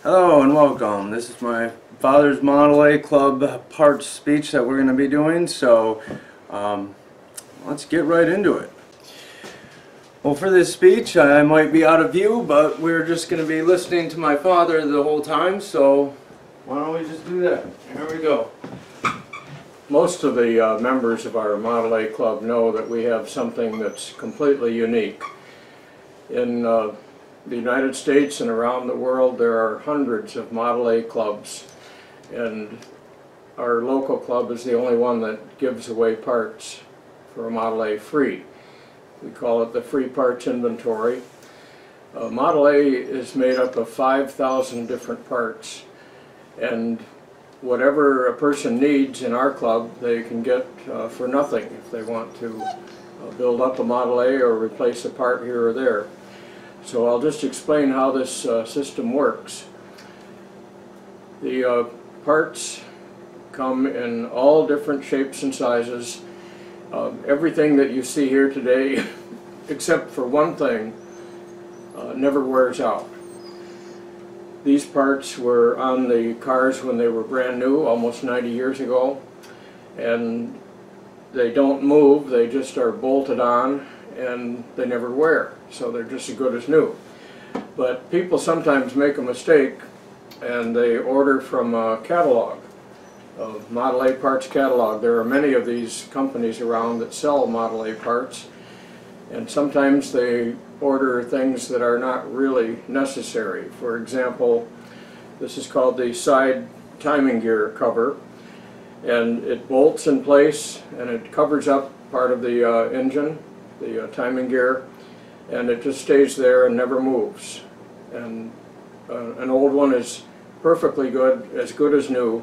Hello and welcome. This is my father's Model A Club parts speech that we're going to be doing, so let's get right into it. Well, for this speech I might be out of view, but we're just going to be listening to my father the whole time, so why don't we just do that? Here we go. Most of the members of our Model A Club know that we have something that's completely unique. In the United States and around the world there are hundreds of Model A clubs, and our local club is the only one that gives away parts for a Model A free. We call it the free parts inventory. Model A is made up of 5,000 different parts, and whatever a person needs in our club they can get for nothing if they want to build up a Model A or replace a part here or there. So I'll just explain how this system works. The parts come in all different shapes and sizes. Everything that you see here today, except for one thing, never wears out. These parts were on the cars when they were brand new, almost 90 years ago, and they don't move, they just are bolted on, and they never wear, so they're just as good as new. But people sometimes make a mistake and they order from a catalog, a Model A parts catalog. There are many of these companies around that sell Model A parts, and sometimes they order things that are not really necessary. For example, this is called the side timing gear cover, and it bolts in place and it covers up part of the engine, the timing gear, and it just stays there and never moves. And an old one is perfectly good as new,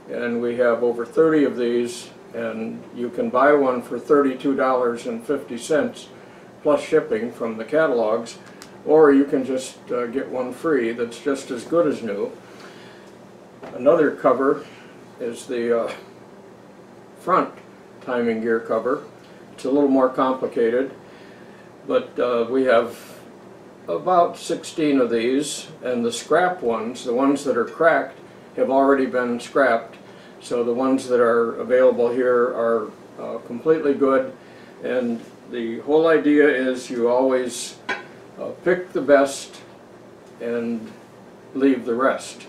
and we have over 30 of these, and you can buy one for $32.50 plus shipping from the catalogs, or you can just get one free that's just as good as new. Another cover is the front timing gear cover. It's a little more complicated, but we have about 16 of these, and the scrap ones, the ones that are cracked, have already been scrapped. So the ones that are available here are completely good, and the whole idea is you always pick the best and leave the rest.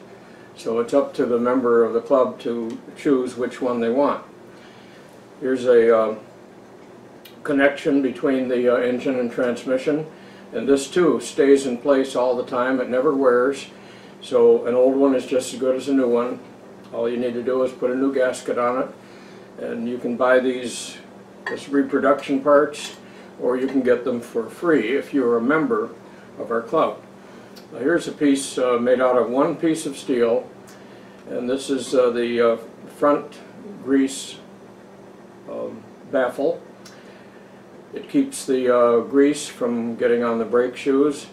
So it's up to the member of the club to choose which one they want. Here's a connection between the engine and transmission, and this too stays in place all the time. It never wears, so an old one is just as good as a new one. All you need to do is put a new gasket on it, and you can buy these as reproduction parts, or you can get them for free if you're a member of our club. Now here's a piece made out of one piece of steel, and this is the front grease baffle. It keeps the grease from getting on the brake shoes,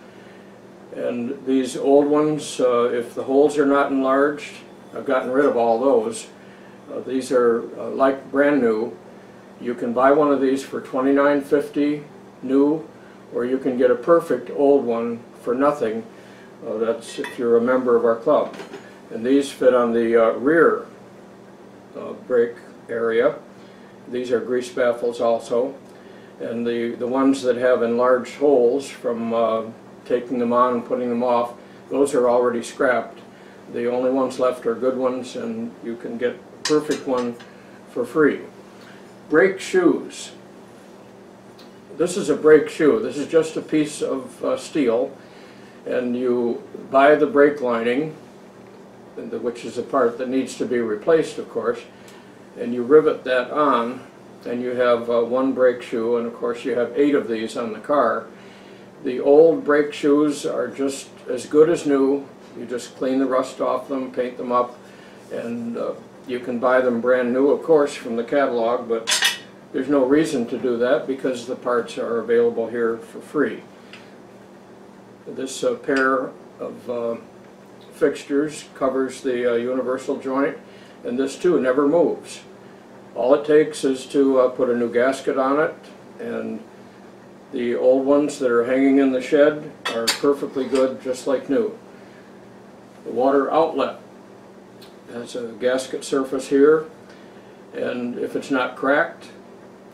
and these old ones, if the holes are not enlarged, I've gotten rid of all those. These are like brand new. You can buy one of these for $29.50 new, or you can get a perfect old one for nothing. That's if you're a member of our club. And these fit on the rear brake area. These are grease baffles also. And the ones that have enlarged holes from taking them on and putting them off, those are already scrapped. The only ones left are good ones, and you can get a perfect one for free. Brake shoes. This is a brake shoe. This is just a piece of steel, and you buy the brake lining, which is a part that needs to be replaced, of course, and you rivet that on, and you have one brake shoe, and of course you have 8 of these on the car. The old brake shoes are just as good as new. You just clean the rust off them, paint them up, and you can buy them brand new, of course, from the catalog, but there's no reason to do that because the parts are available here for free. This pair of fixtures covers the universal joint, and this too never moves. All it takes is to put a new gasket on it, and the old ones that are hanging in the shed are perfectly good, just like new. The water outlet has a gasket surface here, and if it's not cracked,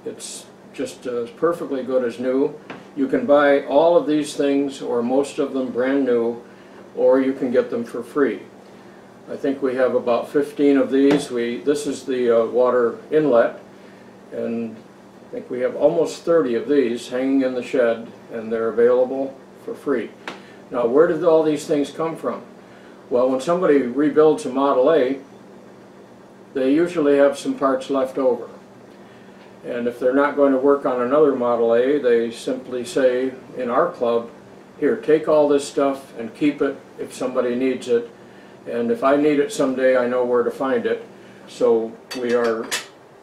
it's just as perfectly good as new. You can buy all of these things, or most of them, brand new, or you can get them for free. I think we have about 15 of these. This is the water inlet, and I think we have almost 30 of these hanging in the shed, and they're available for free. Now, where did all these things come from? Well, when somebody rebuilds a Model A, they usually have some parts left over. And if they're not going to work on another Model A, they simply say in our club, here, take all this stuff and keep it if somebody needs it. And if I need it someday, I know where to find it. So we are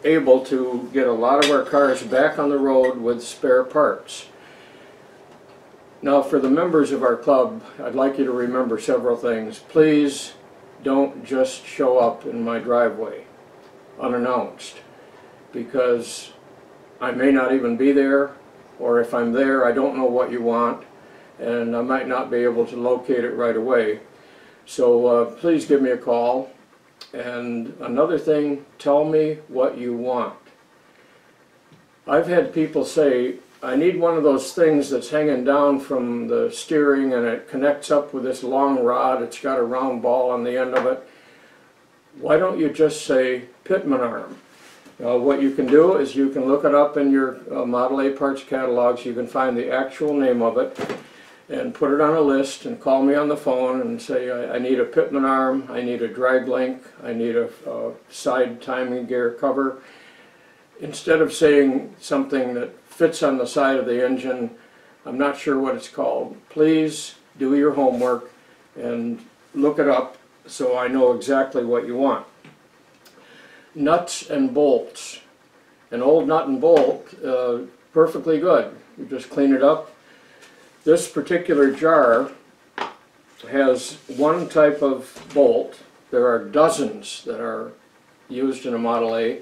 able to get a lot of our cars back on the road with spare parts. Now, for the members of our club, I'd like you to remember several things. Please don't just show up in my driveway unannounced, because I may not even be there, or if I'm there, I don't know what you want, and I might not be able to locate it right away. So please give me a call. And another thing, tell me what you want. I've had people say, I need one of those things that's hanging down from the steering and it connects up with this long rod. It's got a round ball on the end of it. Why don't you just say Pitman arm? What you can do is you can look it up in your Model A parts catalogs. You can find the actual name of it and put it on a list and call me on the phone and say, I need a Pitman arm, I need a drag link, I need a side timing gear cover. Instead of saying something that fits on the side of the engine, I'm not sure what it's called. Please do your homework and look it up so I know exactly what you want. Nuts and bolts. An old nut and bolt, perfectly good. You just clean it up. This particular jar has one type of bolt. There are dozens that are used in a Model A.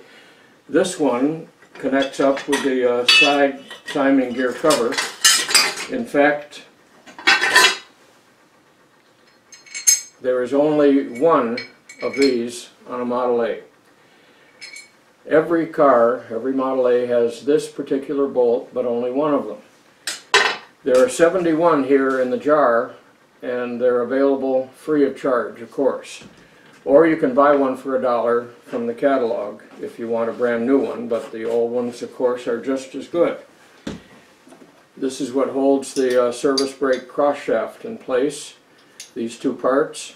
This one connects up with the side timing gear cover. In fact, there is only one of these on a Model A. Every car, every Model A has this particular bolt, but only one of them. There are 71 here in the jar, and they're available free of charge, of course. Or you can buy one for $1 from the catalog if you want a brand new one, but the old ones, of course, are just as good. This is what holds the service brake cross shaft in place, these two parts.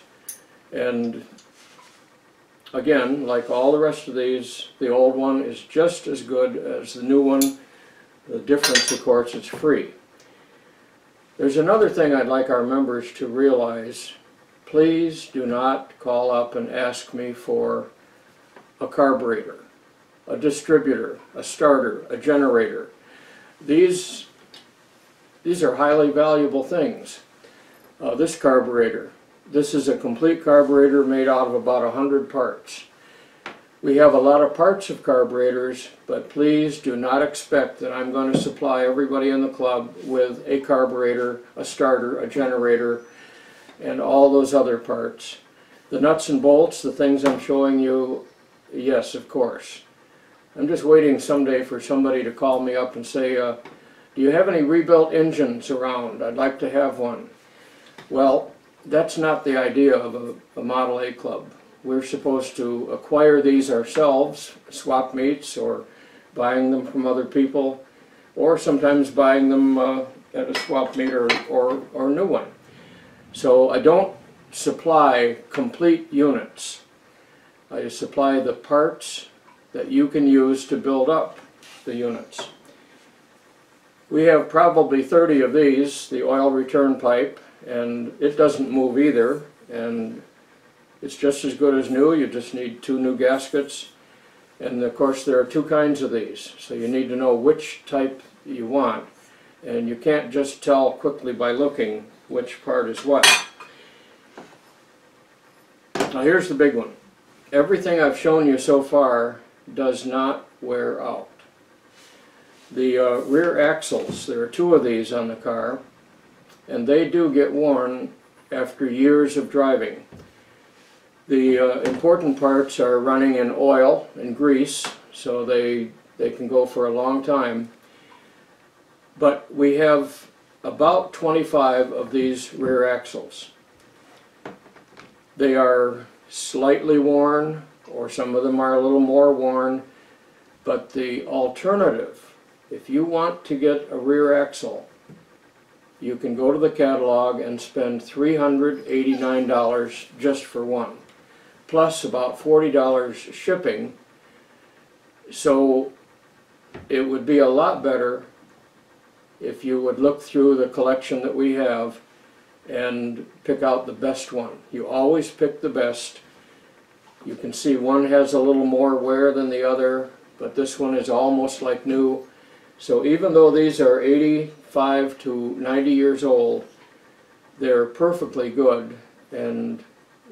And again, like all the rest of these, the old one is just as good as the new one. The difference, of course, it's free. There's another thing I'd like our members to realize. Please do not call up and ask me for a carburetor, a distributor, a starter, a generator. These are highly valuable things. This carburetor, this is a complete carburetor made out of about 100 parts. We have a lot of parts of carburetors, but please do not expect that I'm going to supply everybody in the club with a carburetor, a starter, a generator, and all those other parts. The nuts and bolts, the things I'm showing you, yes, of course. I'm just waiting someday for somebody to call me up and say, do you have any rebuilt engines around? I'd like to have one. Well, that's not the idea of a Model A club. We're supposed to acquire these ourselves, swap meets, or buying them from other people, or sometimes buying them at a swap meet or new one. So I don't supply complete units. I supply the parts that you can use to build up the units. We have probably 30 of these, the oil return pipe, and it doesn't move either, and it's just as good as new. You just need 2 new gaskets. And of course there are 2 kinds of these, so you need to know which type you want. And you can't just tell quickly by looking which part is what. Now here's the big one. Everything I've shown you so far does not wear out. The rear axles, there are 2 of these on the car, and they do get worn after years of driving. The important parts are running in oil and grease, so they can go for a long time. But we have about 25 of these rear axles. They are slightly worn, or some of them are a little more worn, but the alternative, if you want to get a rear axle, you can go to the catalog and spend $389 just for one, plus about $40 shipping. So it would be a lot better if you would look through the collection that we have and pick out the best one. You always pick the best. You can see one has a little more wear than the other, but this one is almost like new. So even though these are 85 to 90 years old, they're perfectly good, and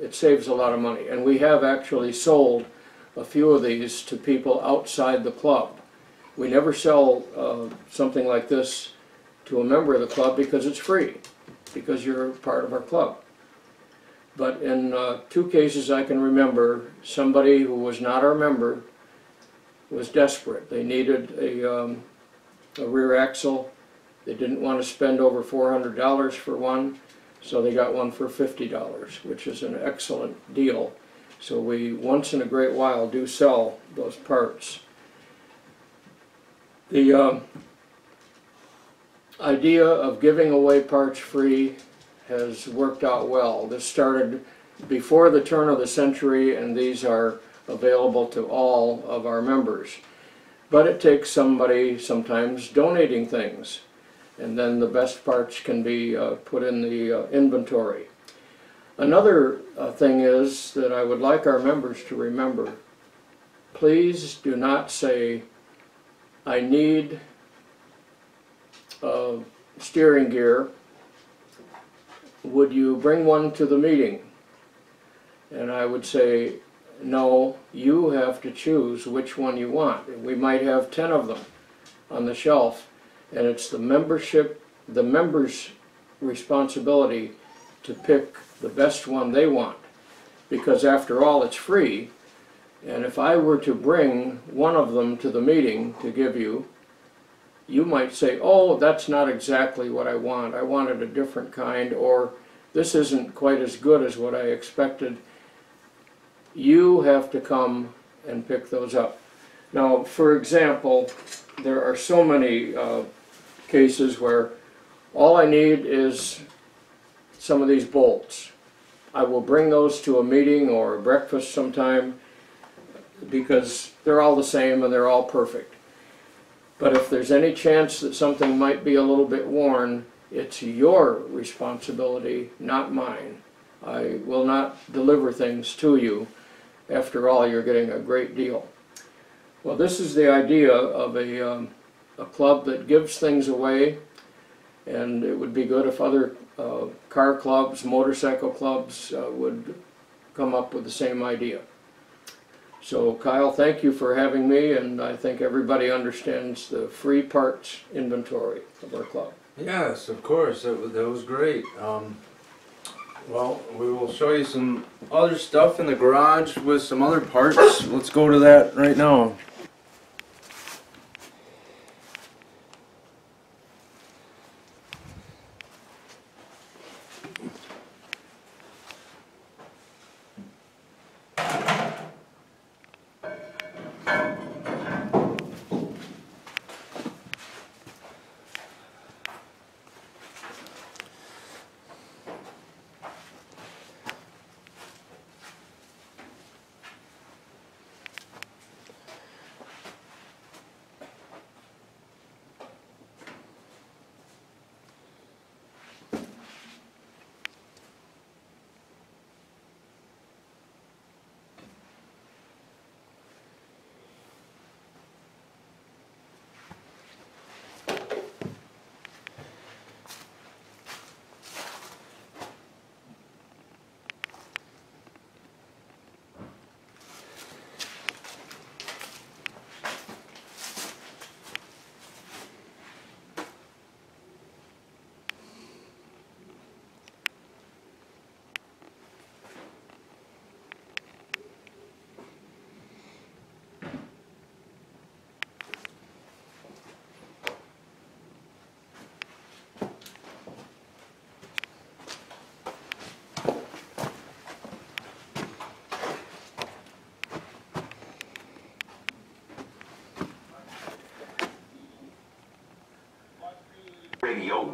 it saves a lot of money. And we have actually sold a few of these to people outside the club. We never sell something like this to a member of the club because it's free, because you're part of our club. But in 2 cases I can remember, somebody who was not our member was desperate. They needed a rear axle. They didn't want to spend over $400 for one, so they got one for $50, which is an excellent deal. So we, once in a great while, do sell those parts. The idea of giving away parts free has worked out well. This started before the turn of the century, and these are available to all of our members. But it takes somebody sometimes donating things, and then the best parts can be put in the inventory. Another thing is that I would like our members to remember: please do not say, "I need steering gear. Would you bring one to the meeting?" And I would say, no, you have to choose which one you want. We might have 10 of them on the shelf, and it's the members' responsibility to pick the best one they want, because after all, it's free. And if I were to bring one of them to the meeting to give you, you might say, oh, that's not exactly what I want. I wanted a different kind, or this isn't quite as good as what I expected. You have to come and pick those up. Now, for example, there are so many cases where all I need is some of these bolts. I will bring those to a meeting or a breakfast sometime because they're all the same and they're all perfect. But if there's any chance that something might be a little bit worn, it's your responsibility, not mine. I will not deliver things to you. After all, you're getting a great deal. Well, this is the idea of a club that gives things away, and it would be good if other car clubs, motorcycle clubs would come up with the same idea. So Kyle, thank you for having me, and I think everybody understands the free parts inventory of our club. Yes, of course, that was great. Well, we will show you some other stuff in the garage with some other parts. Let's go to that right now.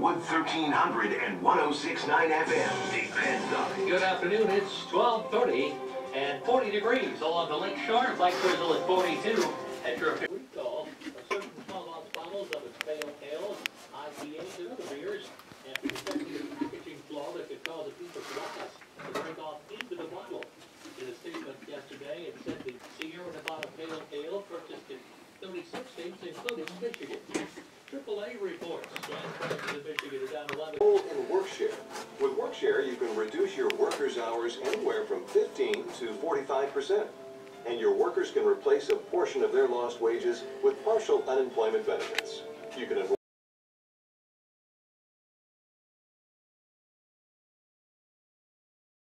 Wood 1300 and 106.9 FM. Depends on it. Good afternoon. It's 12:30 and 40 degrees along the lake shore. Black Drizzle at 42. At your recall, a certain smallmouth bottles of its pale ales, IPAs, and other beers after detecting a packaging flaw that could cause a piece of glass to break off into the bottle. In a statement yesterday, it said the Sierra Nevada Pale Ale purchased in 36 states, including Michigan. AAA reports gas prices in Michigan are down 11. In WorkShare. With WorkShare, you can reduce your workers' hours anywhere from 15 to 45%. And your workers can replace a portion of their lost wages with partial unemployment benefits. You can avoid